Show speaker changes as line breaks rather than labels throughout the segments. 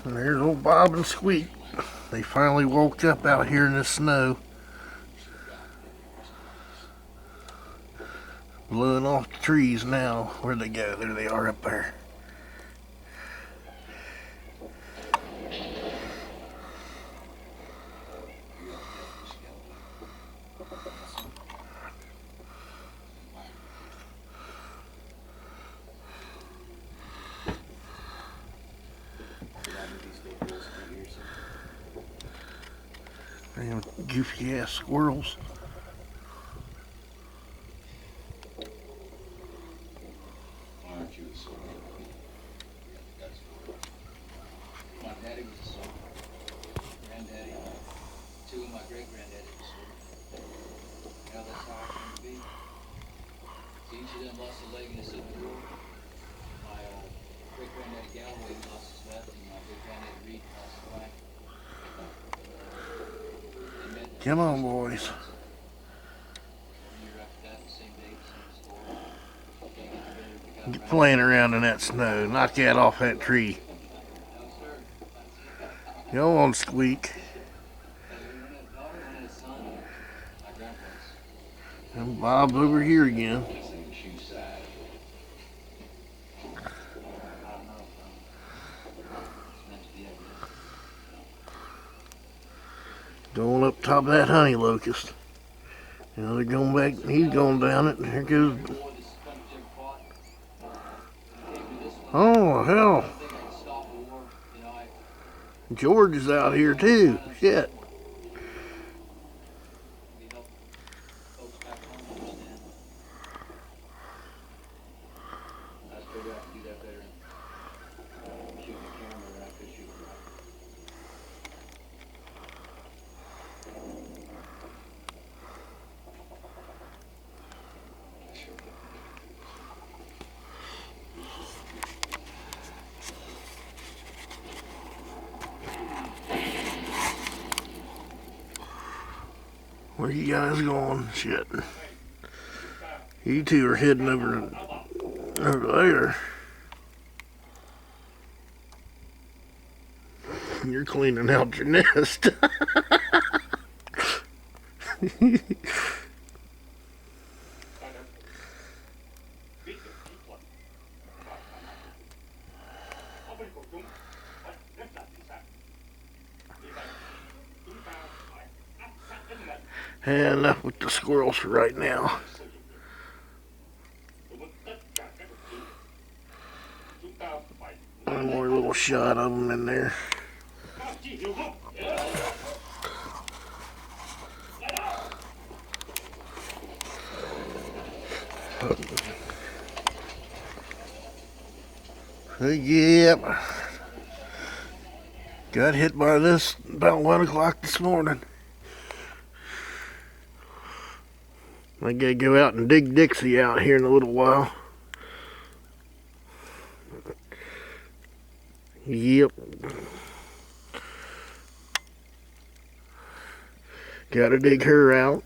And there's old Bob and Squeak. They finally woke up out here in the snow. Blowing off the trees now. Where'd they go? There they are up there. Damn goofy ass squirrels.
Aren't you a squirrel? My daddy was a squirrel. Granddaddy, two of my great-granddaddy was squirrels. Now that's how I came to be. So each of them lost a leg in the Civil War. My great-granddaddy Galloway lost his left, and my great-granddaddy Reed lost his right.
Come on, boys. Get playing around in that snow. Knock that off that tree. Go on, Squeak. And Bob over here again. Going up top of that honey locust. You know, they're going back, he's going down it, and here goes. Oh, hell. George is out here too. Shit. Where you guys going? Shit. You two are heading over there. You're cleaning out your nest. And enough with the squirrels for right now. One more little shot of them in there. Yep. Got hit by this about 1 o'clock this morning. I gotta go out and dig Dixie out here in a little while. Yep. Gotta dig her out.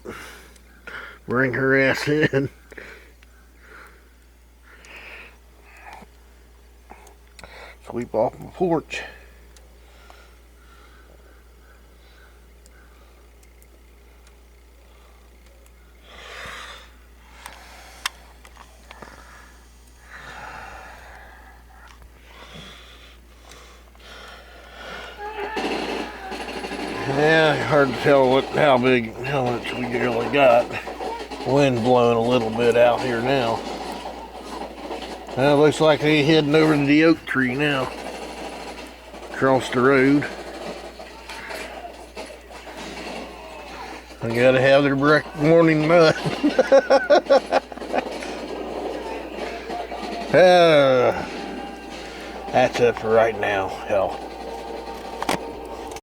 Bring her ass in. Sweep off my porch. Yeah, hard to tell how much we really got. Wind blowing a little bit out here now. Looks like they're heading over to the oak tree now. Across the road. They gotta have their morning nut. That's it for right now. Hell.